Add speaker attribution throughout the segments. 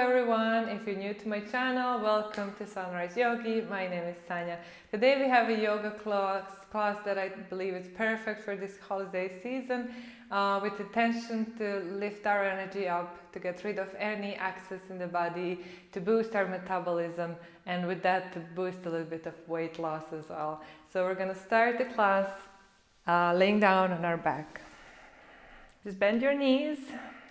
Speaker 1: everyone, if you're new to my channel, welcome to Sunrise Yogi. My name is Sanja. Today we have a yoga class that I believe is perfect for this holiday season, with the intention to lift our energy up, to get rid of any excess in the body, to boost our metabolism, and with that to boost a little bit of weight loss as well. So we're going to start the class laying down on our back. Just bend your knees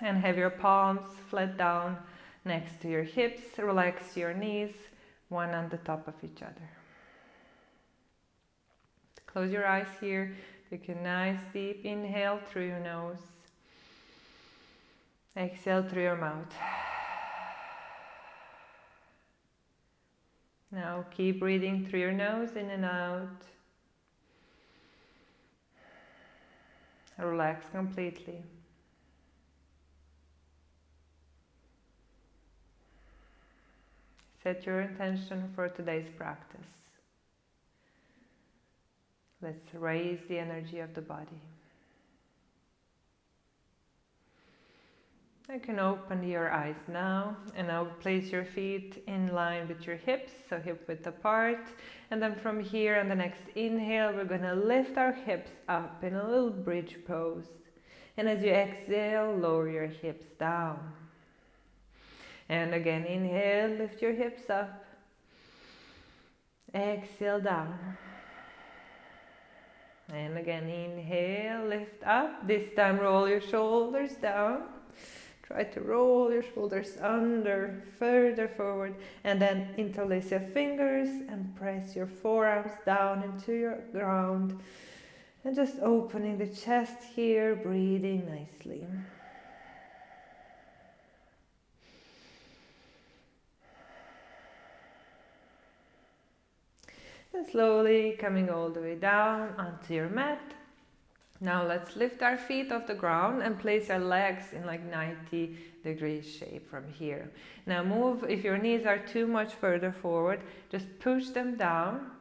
Speaker 1: and have your palms flat down next to your hips. Relax your knees, one on the top of each other. Close your eyes here. Take a nice deep inhale through your nose. Exhale through your mouth. Now keep breathing through your nose, in and out. Relax completely. Set your intention for today's practice. Let's raise the energy of the body. You can open your eyes now, and now place your feet in line with your hips, so hip width apart. And then from here, on the next inhale, we're going to lift our hips up in a little bridge pose. And as you exhale, lower your hips down. And again, inhale, lift your hips up. Exhale, down. And again, inhale, lift up. This time, roll your shoulders down. Try to roll your shoulders under, further forward. And then interlace your fingers and press your forearms down into your ground. And just opening the chest here, breathing nicely. And slowly coming all the way down onto your mat. Now let's lift our feet off the ground and place our legs in like 90-degree shape from here. Now move, if your knees are too much further forward, just push them down.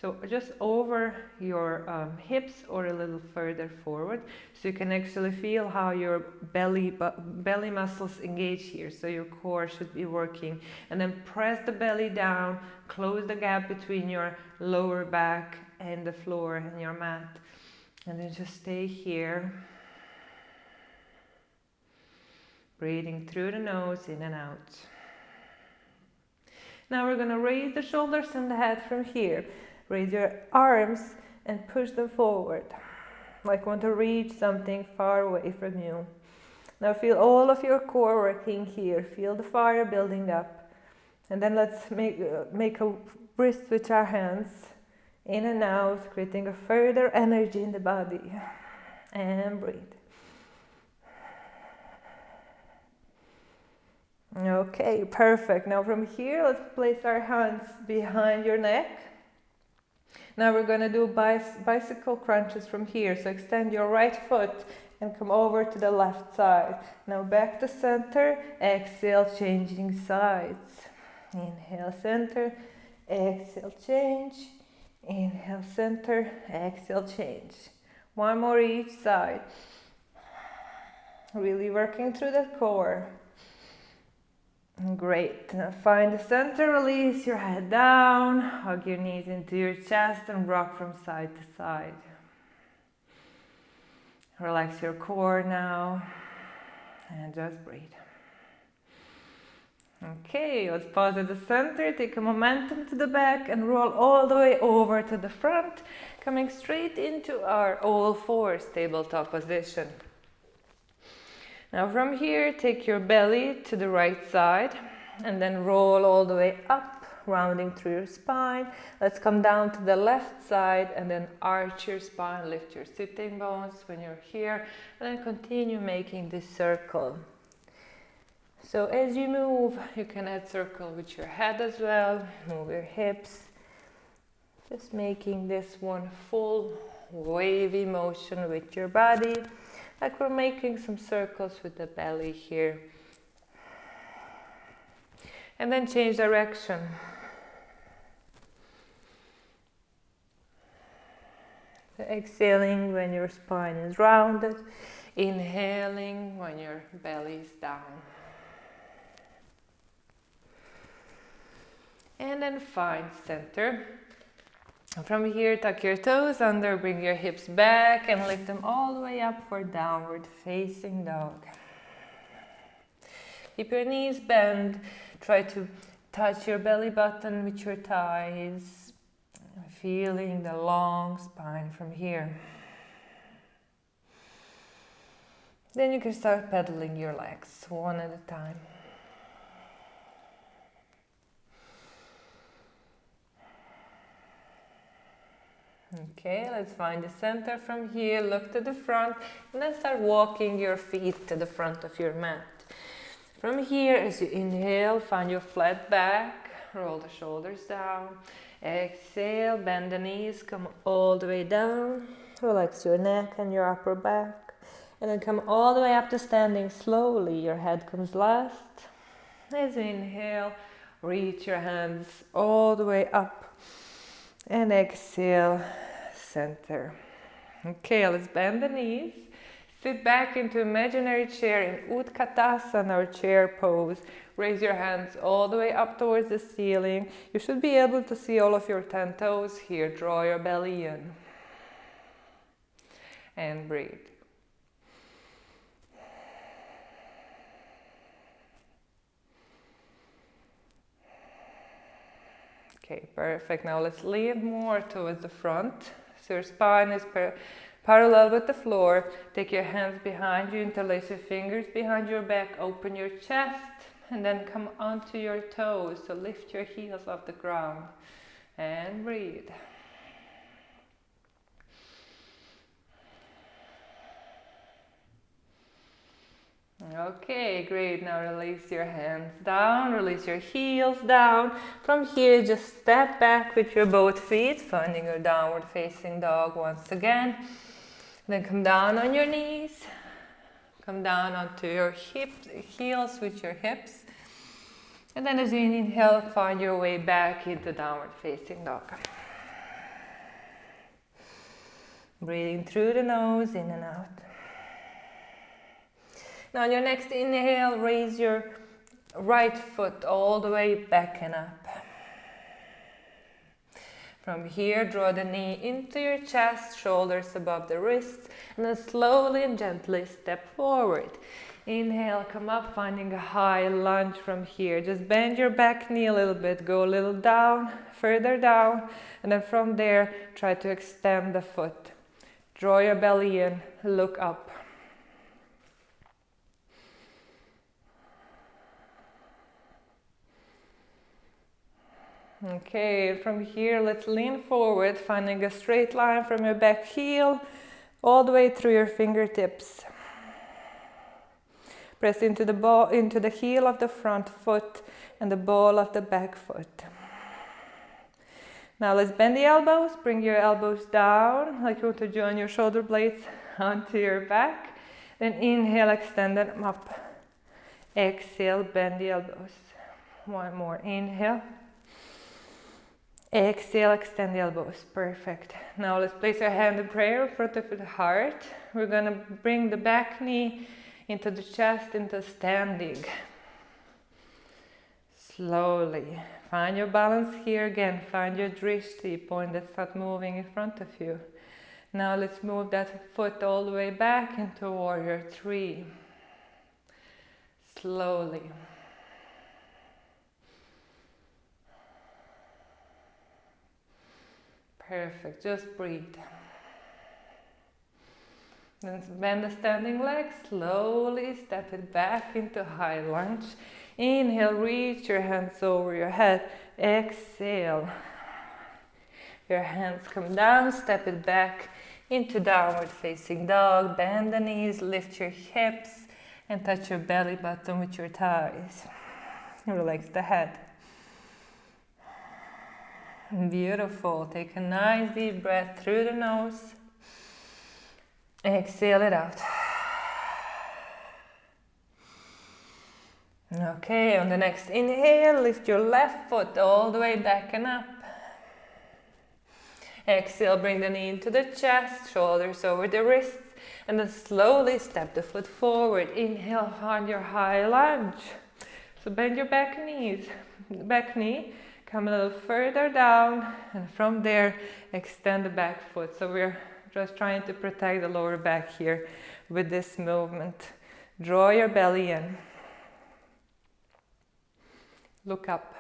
Speaker 1: So just over your hips or a little further forward, so you can actually feel how your belly muscles engage here. So your core should be working. And then press the belly down, close the gap between your lower back and the floor and your mat. And then just stay here. Breathing through the nose, in and out. Now we're going to raise the shoulders and the head from here. Raise your arms and push them forward, like you want to reach something far away from you. Now feel all of your core working here. Feel the fire building up. And then let's make a wrist with our hands, in and out, creating a further energy in the body. And breathe. Okay, perfect. Now from here, let's place our hands behind your neck. Now we're going to do bicycle crunches from here. So extend your right foot and come over to the left side. Now back to center. Exhale, changing sides. Inhale, center. Exhale, change. Inhale, center. Exhale, change. One more each side. Really working through the core. Great. Now find the center, release your head down, hug your knees into your chest and rock from side to side. Relax your now and just breathe. Okay, let's pause at the center, take a momentum to the back and roll all the way over to the front, coming straight into our all fours tabletop position. Now from here, take your belly to the right side and then roll all the way up, rounding through your spine. Let's come down to the left side and then arch your spine, lift your sitting bones when you're here, and then continue making this circle. So as you move, you can add circle with your head as well, move your hips, just making this one full wavy motion with your body. Like we're making some circles with the belly here. And then change direction. So exhaling when your spine is rounded. Inhaling when your belly is down. And then find center. And from here, tuck your toes under, bring your hips back and lift them all the way up for downward facing dog. Keep your knees bent. Try to touch your belly button with your thighs, feeling the long spine from here. Then you can start pedaling your legs one at a time. Okay, let's find the center from here. Look to the front and then start walking your feet to the front of your mat. From here, as you inhale, find your flat back, roll the shoulders down. Exhale, bend the knees, come all the way down. Relax your neck and your upper back. And then come all the way up to standing slowly. Your head comes last. As you inhale, reach your hands all the way up. And exhale, center. Okay, let's bend the knees. Sit back into imaginary chair in Utkatasana or chair pose. Raise your hands all the way up towards the ceiling. You should be able to see all of your 10 toes here. Draw your belly in. And breathe. Okay, perfect. Now let's lean more towards the front. So your spine is parallel with the floor. Take your hands behind you, interlace your fingers behind your back, open your chest, and then come onto your toes. So lift your heels off the ground and breathe. Okay, great. Now release your hands down, release your heels down. From here, just step back with your both feet, finding your downward facing dog once again. Then come down on your knees. Come down onto your heels with your hips. And then as you inhale, find your way back into downward facing dog. Breathing through the nose, in and out. Now on your next inhale, raise your right foot all the way back and up. From here, draw the knee into your chest, shoulders above the wrists, and then slowly and gently step forward. Inhale, come up, finding a high lunge from here. Just bend your back knee a little bit, go a little down, further down, and then from there, try to extend the foot. Draw your belly in, look up. Okay, from here, let's lean forward, finding a straight line from your back heel all the way through your fingertips. Press into the heel of the front foot and the ball of the back foot. Now let's bend the elbows, bring your elbows down, like you want to join your shoulder blades onto your back. Then inhale, extend them up. Exhale, bend the elbows. One more, inhale. Exhale, extend the elbows. Perfect. Now let's place our hand in prayer in front of the heart. We're going to bring the back knee into the chest, into standing. Slowly. Find your balance here again. Find your drishti, point that's not moving in front of you. Now let's move that foot all the way back into warrior 3. Slowly. Perfect, just breathe. Then bend the standing leg, slowly step it back into high lunge. Inhale, reach your hands over your head. Exhale. Your hands come down, step it back into downward facing dog. Bend the knees, lift your hips, and touch your belly button with your thighs. Relax the head. Beautiful. Take a nice deep breath through the nose. Exhale it out. Okay, on the next inhale, lift your left foot all the way back and up. Exhale, bring the knee into the chest, shoulders over the wrists, and then slowly step the foot forward. Inhale, find your high lunge. So bend your back knee. Come a little further down, and from there extend the back foot. So we're just trying to protect the lower back here with this movement. Draw your belly in. Look up.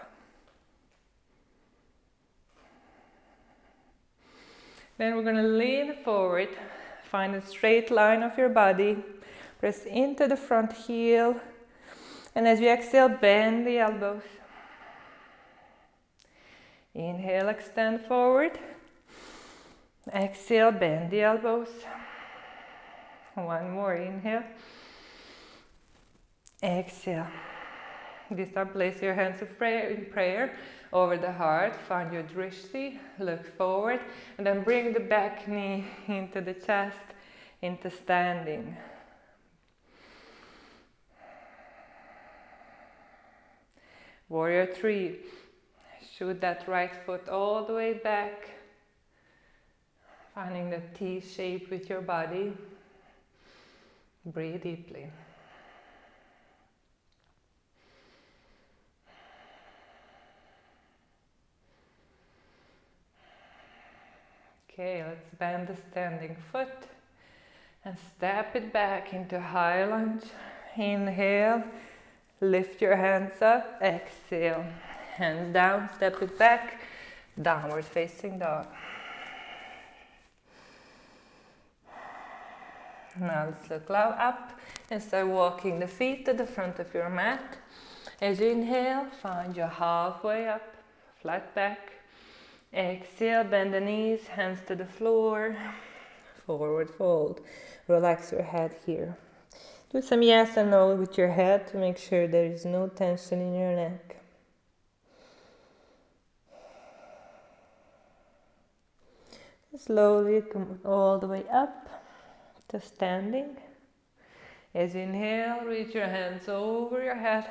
Speaker 1: Then we're going to lean forward. Find a straight line of your body. Press into the front heel. And as you exhale, bend the elbows. Inhale, extend forward. Exhale, bend the elbows. One more, inhale. Exhale. This time, place your hands in prayer over the heart. Find your drishti, look forward, and then bring the back knee into the chest, into standing. Warrior 3. Shoot that right foot all the way back, finding the T shape with your body. Breathe deeply. Okay, let's bend the standing foot and step it back into high lunge. Inhale, lift your hands up, exhale. Hands down, step it back, downward facing dog. Now let's look up and start walking the feet to the front of your mat. As you inhale, find your halfway up, flat back. Exhale, bend the knees, hands to the floor. Forward fold. Relax your head here. Do some yes and no with your head to make sure there is no tension in your neck. Slowly come all the way up to standing. As you inhale, reach your hands over your head.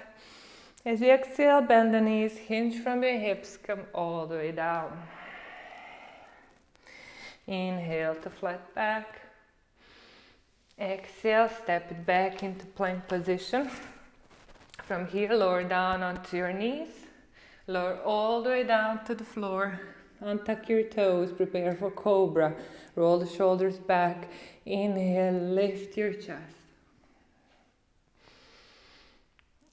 Speaker 1: As you exhale, bend the knees, hinge from your hips, come all the way down. Inhale to flat back. Exhale, step it back into plank position. From here, lower down onto your knees. Lower all the way down to the floor. Untuck your toes, prepare for cobra. Roll the shoulders back. Inhale, lift your chest.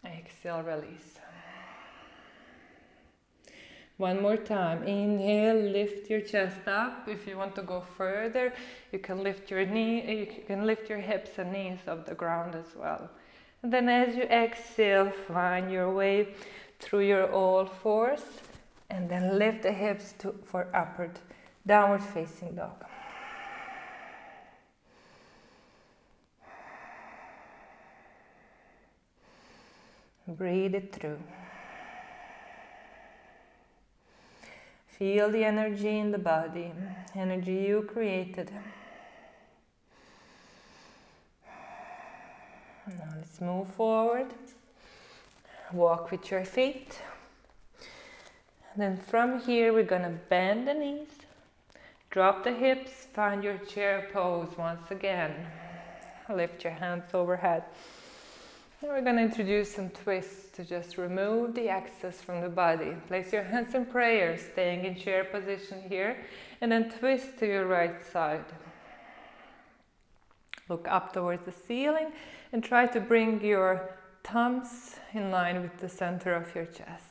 Speaker 1: Exhale, release. One more time. Inhale, lift your chest up. If you want to go further, you can lift your hips and knees off the ground as well. And then as you exhale, find your way through your all fours. And then lift the hips for upward downward facing dog. Breathe it through. Feel the energy in the body, energy you created. Now let's move forward. Walk with your feet. Then from here, we're going to bend the knees, drop the hips, find your chair pose once again. Lift your hands overhead. And we're going to introduce some twists to just remove the excess from the body. Place your hands in prayer, staying in chair position here, and then twist to your right side. Look up towards the ceiling and try to bring your thumbs in line with the center of your chest.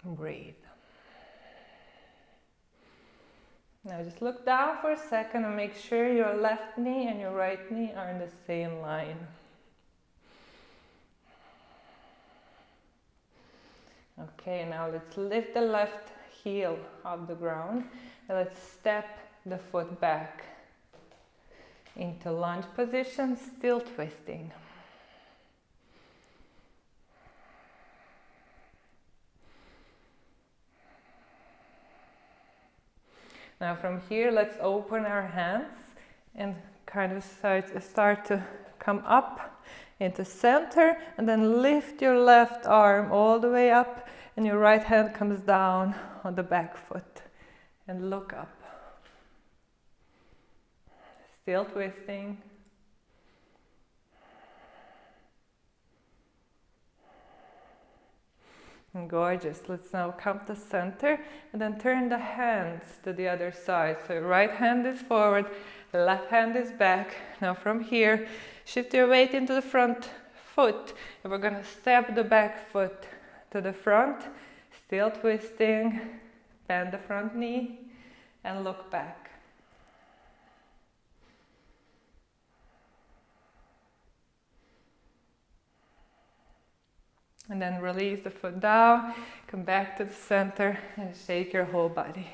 Speaker 1: Breathe. Now just look down for a second and make sure your left knee and your right knee are in the same line. Okay, now let's lift the left heel off the ground and let's step the foot back into lunge position, still twisting. Now from here, let's open our hands and kind of start to come up into center, and then lift your left arm all the way up and your right hand comes down on the back foot and look up. Still twisting. Gorgeous. Let's now come to center and then turn the hands to the other side. So your right hand is forward, left hand is back. Now from here, shift your weight into the front foot. And we're going to step the back foot to the front, still twisting, bend the front knee and look back. And then release the foot down, come back to the center and shake your whole body.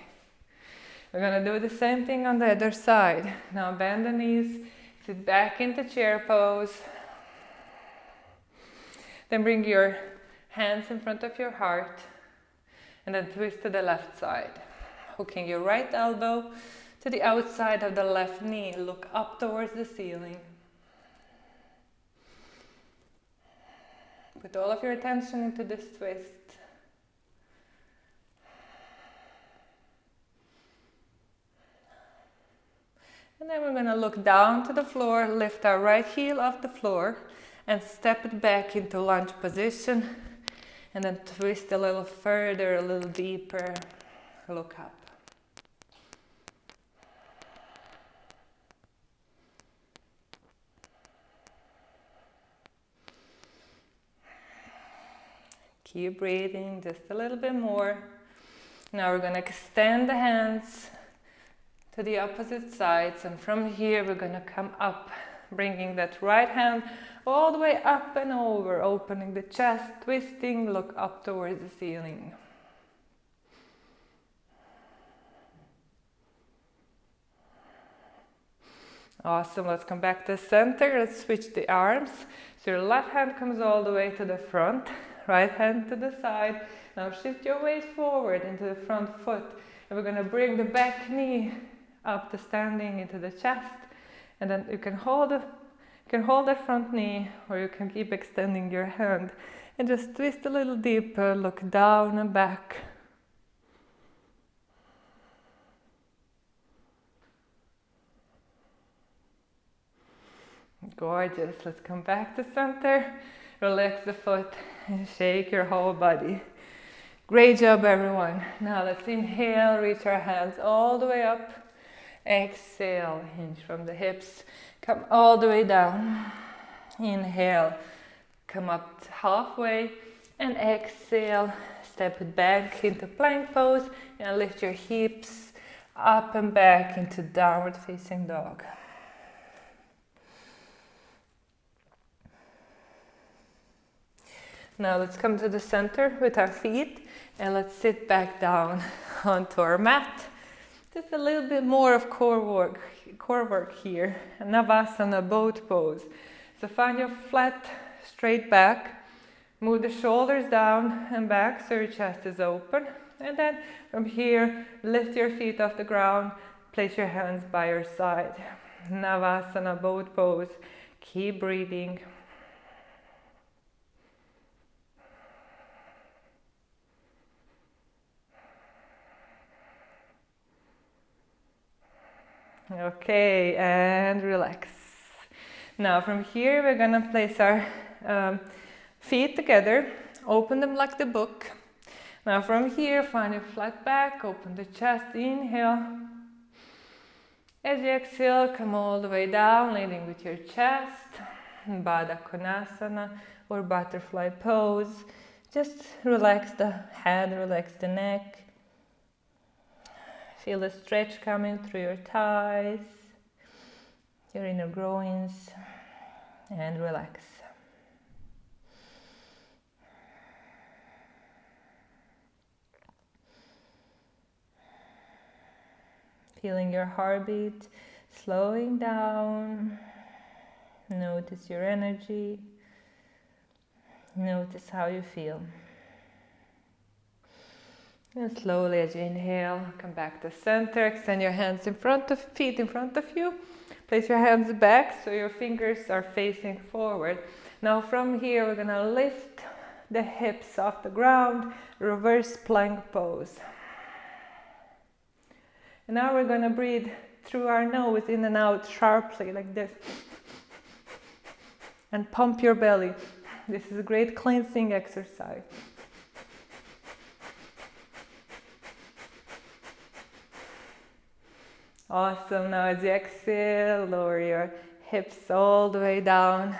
Speaker 1: We're going to do the same thing on the other side. Now bend the knees, sit back into chair pose. Then bring your hands in front of your heart and then twist to the left side. Hooking your right elbow to the outside of the left knee. Look up towards the ceiling. Put all of your attention into this twist. And then we're going to look down to the floor, lift our right heel off the floor and step it back into lunge position. And then twist a little further, a little deeper. Look up. Keep breathing just a little bit more. Now we're going to extend the hands to the opposite sides, and from here we're going to come up, bringing that right hand all the way up and over, opening the chest, twisting, look up towards the ceiling. Awesome, let's come back to center. Let's switch the arms. So your left hand comes all the way to the front, right hand to the side. Now shift your weight forward into the front foot. And we're going to bring the back knee up to standing into the chest. And then you can hold that front knee, or you can keep extending your hand. And just twist a little deeper, look down and back. Gorgeous. Let's come back to center. Relax the foot and shake your whole body. Great job, everyone. Now let's inhale, reach our hands all the way up. Exhale, hinge from the hips. Come all the way down. Inhale, come up halfway. And exhale, step it back into plank pose. And lift your hips up and back into downward facing dog. Now let's come to the center with our feet and let's sit back down onto our mat. Just a little bit more of core work here. Navasana, boat pose. So find your flat, straight back. Move the shoulders down and back so your chest is open. And then from here, lift your feet off the ground. Place your hands by your side. Navasana, boat pose. Keep breathing. Okay, and relax. Now from here we're gonna place our feet together, open them like the book. Now from here, find your flat back, open the chest, inhale. As you exhale, come all the way down, leading with your chest, Baddha Konasana or butterfly pose. Just relax the head, relax the neck. Feel the stretch coming through your thighs, your inner groins, and relax. Feeling your heartbeat slowing down. Notice your energy. Notice how you feel. And slowly as you inhale, come back to center, extend your hands in front of feet in front of you. Place your hands back so your fingers are facing forward. Now from here we're gonna lift the hips off the ground, reverse plank pose. And now we're gonna breathe through our nose in and out sharply like this. And pump your belly. This is a great cleansing exercise. Awesome. Now as you exhale, lower your hips all the way down.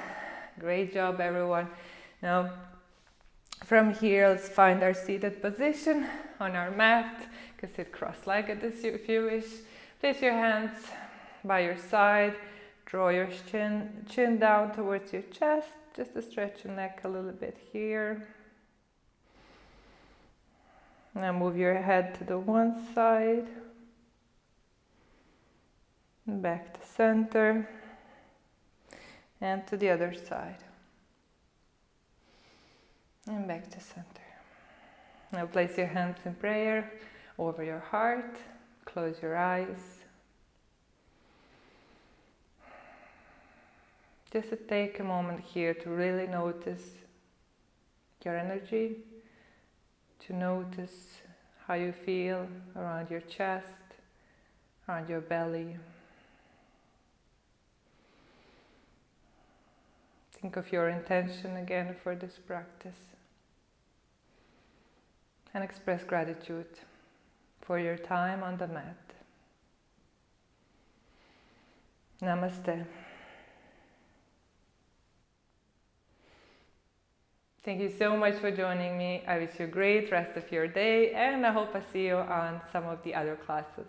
Speaker 1: Great job, everyone. Now from here, let's find our seated position on our mat. You can sit cross-legged if you wish. Place your hands by your side. Draw your chin down towards your chest, just to stretch your neck a little bit here. Now move your head to the one side, back to center, and to the other side, and back to center. Now place your hands in prayer over your heart, close your eyes. Just to take a moment here to really notice your energy, to notice how you feel around your chest, around your belly. Think of your intention again for this practice and express gratitude for your time on the mat. Namaste. Thank you so much for joining me. I wish you a great rest of your day, and I hope I see you on some of the other classes.